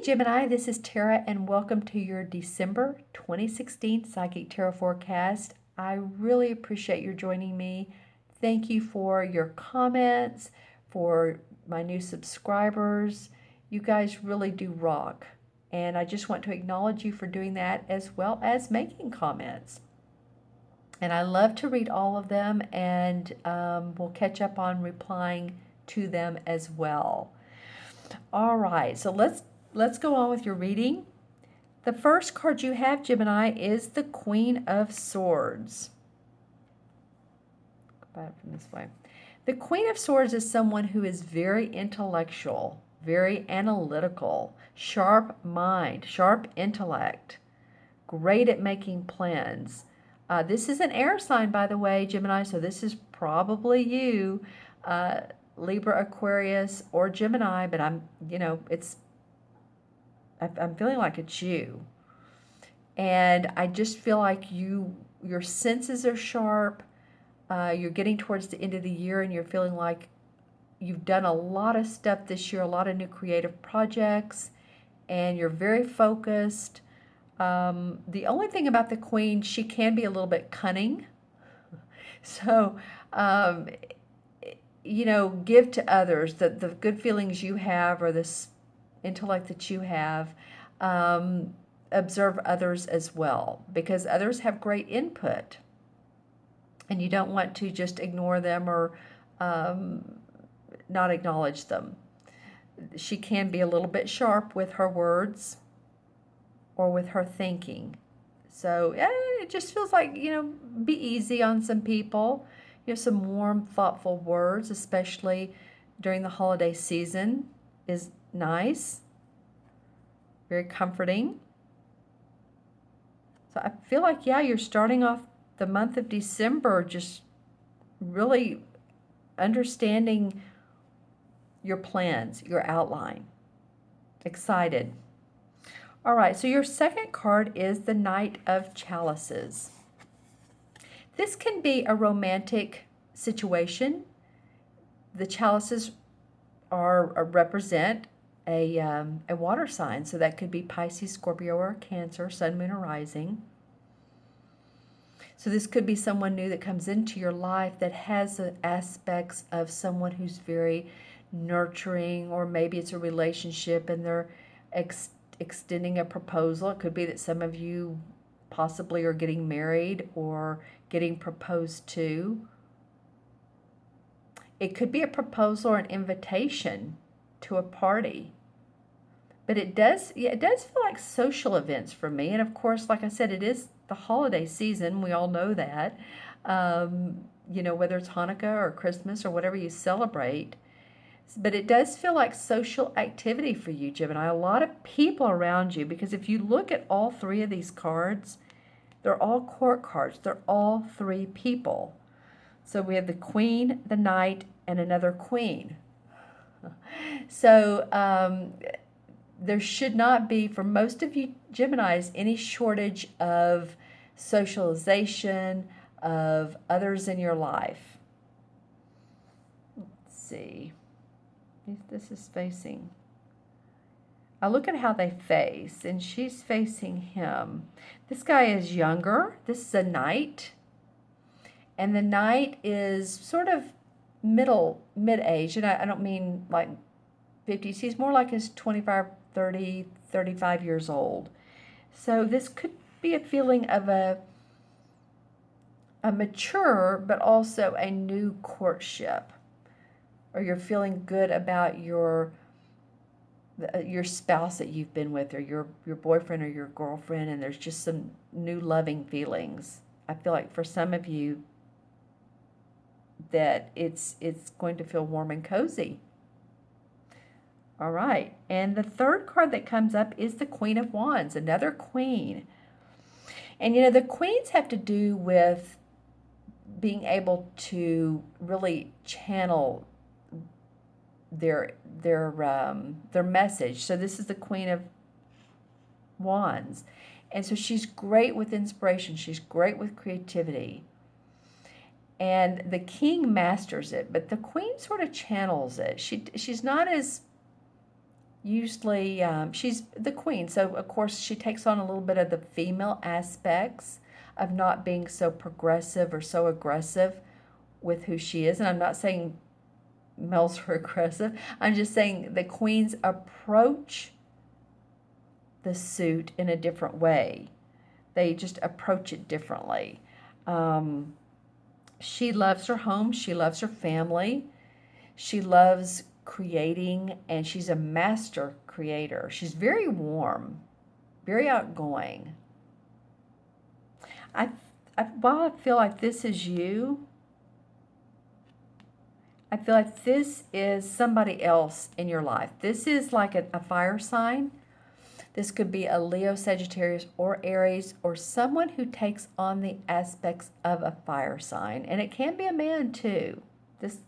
Gemini, this is Tara, and welcome to your December 2016 Psychic Tarot Forecast. I really appreciate your joining me. Thank you for your comments, for my new subscribers. You guys really do rock, and I just want to acknowledge you for doing that as well as making comments. And I love to read all of them, and we'll catch up on replying to them as well. All right, so let's go on with your reading. The first card you have, Gemini, is the Queen of Swords. Go back from this way. The Queen of Swords is someone who is very intellectual, very analytical, sharp mind, sharp intellect, great at making plans. This is an air sign, by the way, Gemini, so this is probably you, Libra, Aquarius, or Gemini, but I'm feeling like it's you. And I just feel like your senses are sharp. You're getting towards the end of the year, and you're feeling like you've done a lot of stuff this year, a lot of new creative projects, and you're very focused. The only thing about the Queen, she can be a little bit cunning. So, give to others the good feelings you have, or this intellect that you have. Observe others as well, because others have great input, and you don't want to just ignore them or not acknowledge them. She can be a little bit sharp with her words or with her thinking. So it just feels like, be easy on some people. Some warm, thoughtful words, especially during the holiday season, is nice. Very comforting. So I feel like, you're starting off the month of December just really understanding your plans, your outline. Excited. All right, so your second card is the Knight of Chalices. This can be a romantic situation. The chalices represent a water sign, so that could be Pisces, Scorpio, or Cancer, Sun, Moon, or Rising. So this could be someone new that comes into your life that has the aspects of someone who's very nurturing, or maybe it's a relationship and they're extending a proposal. It could be that some of you possibly are getting married or getting proposed to. It could be a proposal or an invitation to a party. But it does feel like social events for me. And of course, like I said, it is the holiday season. We all know that. Whether it's Hanukkah or Christmas or whatever you celebrate. But it does feel like social activity for you, Gemini. A lot of people around you, because if you look at all three of these cards, they're all court cards. They're all three people. So we have the Queen, the Knight, and another Queen. So there should not be, for most of you Geminis, any shortage of socialization, of others in your life. Let's see. This is facing. I look at how they face, and she's facing him. This guy is younger. This is a Knight. And the Knight is sort of mid-age. And I don't mean like 50s. He's more like his 25, 30, 35 years old. So this could be a feeling of a mature, but also a new courtship. Or you're feeling good about your spouse that you've been with, or your boyfriend or your girlfriend, and there's just some new loving feelings. I feel like for some of you that it's going to feel warm and cozy. All right, and the third card that comes up is the Queen of Wands, another queen. And the queens have to do with being able to really channel their message. So this is the Queen of Wands. And so she's great with inspiration. She's great with creativity. And the king masters it, but the queen sort of channels it. She's not as Usually, she's the queen, so of course she takes on a little bit of the female aspects of not being so progressive or so aggressive with who she is. And I'm not saying males are aggressive. I'm just saying the queens approach the suit in a different way. They just approach it differently. She loves her home. She loves her family. She loves creating, and she's a master creator. She's very warm, very outgoing. While I feel like this is you, I feel like this is somebody else in your life. This is like a fire sign. This could be a Leo, Sagittarius, or Aries, or someone who takes on the aspects of a fire sign. And it can be a man too. This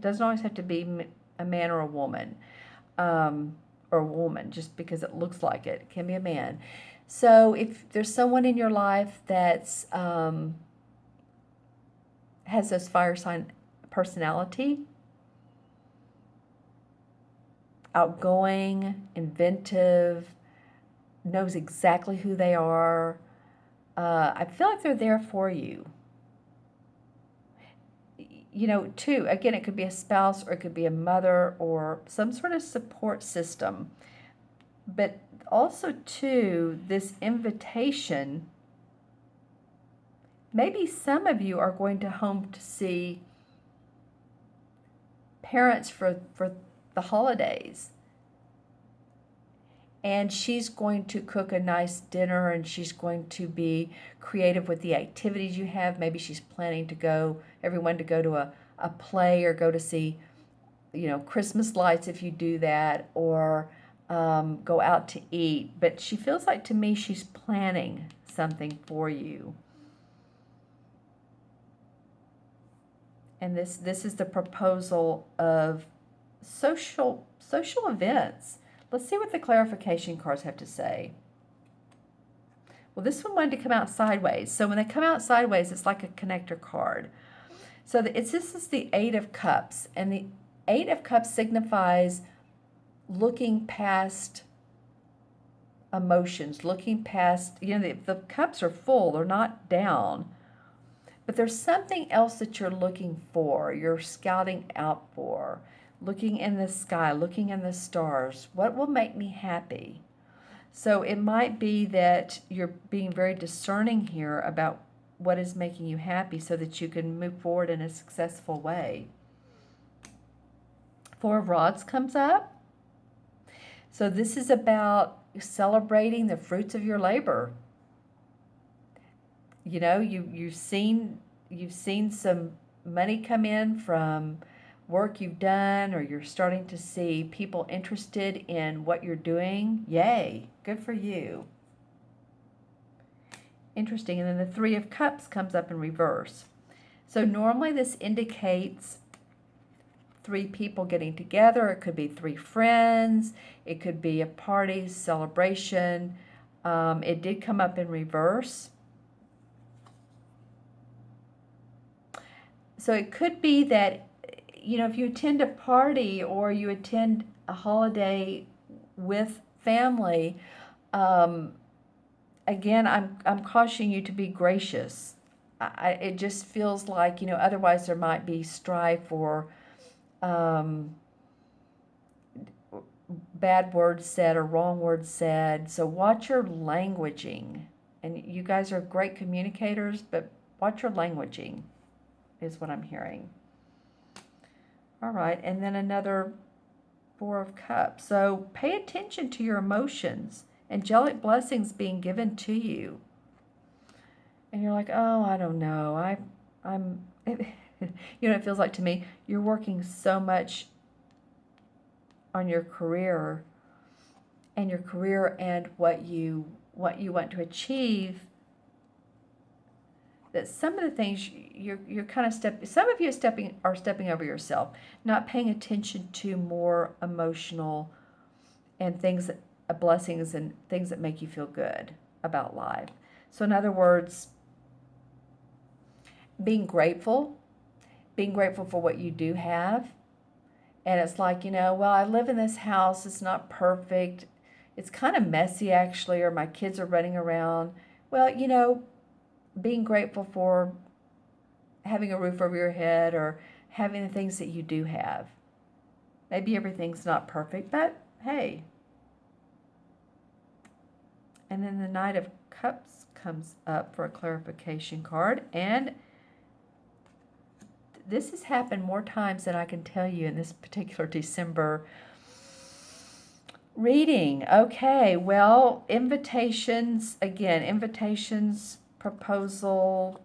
doesn't always have to be a man or a woman, just because it looks like it. It can be a man. So if there's someone in your life that's has this fire sign personality, outgoing, inventive, knows exactly who they are, I feel like they're there for you. You know, too, again, it could be a spouse or it could be a mother or some sort of support system. But also, too, this invitation, maybe some of you are going to home to see parents for the holidays. And she's going to cook a nice dinner, and she's going to be creative with the activities you have. Maybe she's planning to go, everyone to go to a play or go to see, Christmas lights if you do that, or go out to eat. But she feels like, to me, she's planning something for you. And this is the proposal of social events. Let's see what the clarification cards have to say. Well, this one wanted to come out sideways. So when they come out sideways, it's like a connector card. So this is the Eight of Cups. And the Eight of Cups signifies looking past emotions, looking past, the cups are full, they're not down. But there's something else that you're looking for, you're scouting out for. Looking in the sky, looking in the stars. What will make me happy? So it might be that you're being very discerning here about what is making you happy so that you can move forward in a successful way. Four of Rods comes up. So this is about celebrating the fruits of your labor. You've seen some money come in from work you've done, or you're starting to see people interested in what you're doing. Yay, good for you. Interesting. And then the Three of Cups comes up in reverse. So normally this indicates three people getting together. It could be three friends. It could be a party, celebration. It did come up in reverse. So it could be that if you attend a party or you attend a holiday with family, again, I'm cautioning you to be gracious. It just feels like, otherwise there might be strife or bad words said or wrong words said. So watch your languaging. And you guys are great communicators, but watch your languaging is what I'm hearing. All right, and then another Four of Cups. So pay attention to your emotions. Angelic blessings being given to you. And you're like, oh, I don't know. I'm it feels like to me, you're working so much on your career and what you want to achieve, that some of the things you're kind of some of you are stepping over yourself, not paying attention to more emotional and things blessings and things that make you feel good about life. So in other words, being grateful for what you do have, And it's like, well, I live in this house. It's not perfect. It's kind of messy, actually, or my kids are running around. Well, being grateful for having a roof over your head or having the things that you do have. Maybe everything's not perfect, but hey. And then the Knight of Cups comes up for a clarification card. And this has happened more times than I can tell you in this particular December reading. Okay, well, invitations, proposal.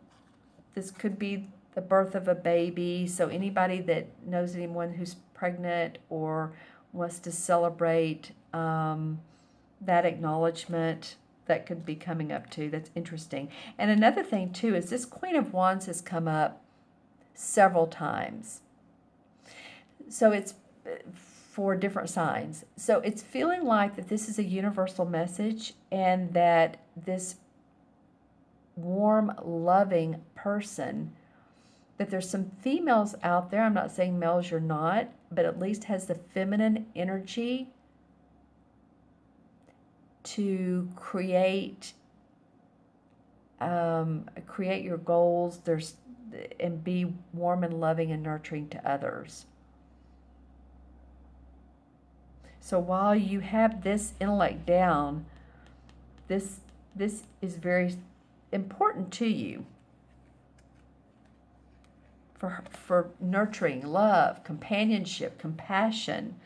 This could be the birth of a baby. So anybody that knows anyone who's pregnant or wants to celebrate that acknowledgement, that could be coming up too. That's interesting. And another thing too is this Queen of Wands has come up several times. So it's for different signs. So it's feeling like that this is a universal message, and that this warm, loving person, that there's some females out there, I'm not saying males you're not, but at least has the feminine energy to create your goals, and be warm and loving and nurturing to others. So while you have this intellect down, this is very important to you for nurturing, love, companionship, compassion.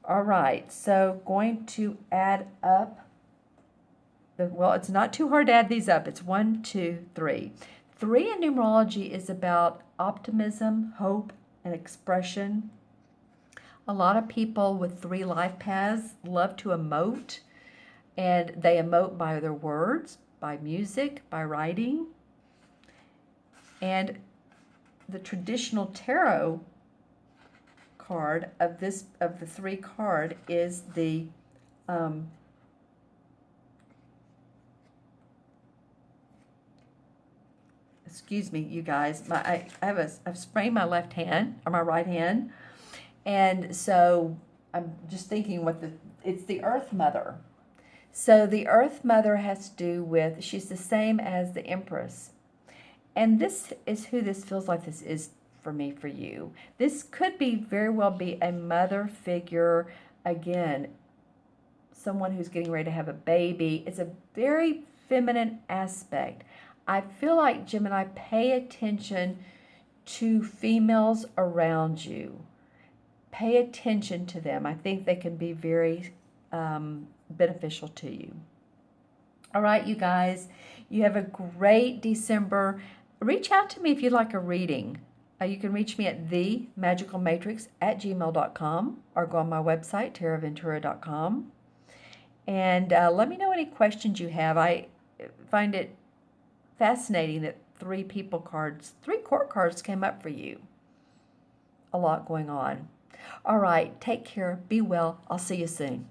All right, so going to add up. Well, it's not too hard to add these up. It's 1, 2, 3. 3 in numerology is about optimism, hope, and expression. A lot of people with 3 life paths love to emote, and they emote by their words, by music, by writing. And the traditional tarot card of the 3 card is the excuse me, you guys. I've sprained my left hand, or my right hand, and so I'm just thinking it's the Earth Mother. So the Earth Mother has to do with, she's the same as the Empress, and this is who this feels like this is for me, for you. This could very well be a mother figure, again, someone who's getting ready to have a baby. It's a very feminine aspect. I feel like, Gemini, pay attention to females around you. Pay attention to them. I think they can be very beneficial to you. All right, you guys, you have a great December. Reach out to me if you'd like a reading. You can reach me at themagicalmatrix@gmail.com, or go on my website, taraventura.com. And let me know any questions you have. I find it fascinating that 3 court cards came up for you. A lot going on. All right, take care. Be well. I'll see you soon.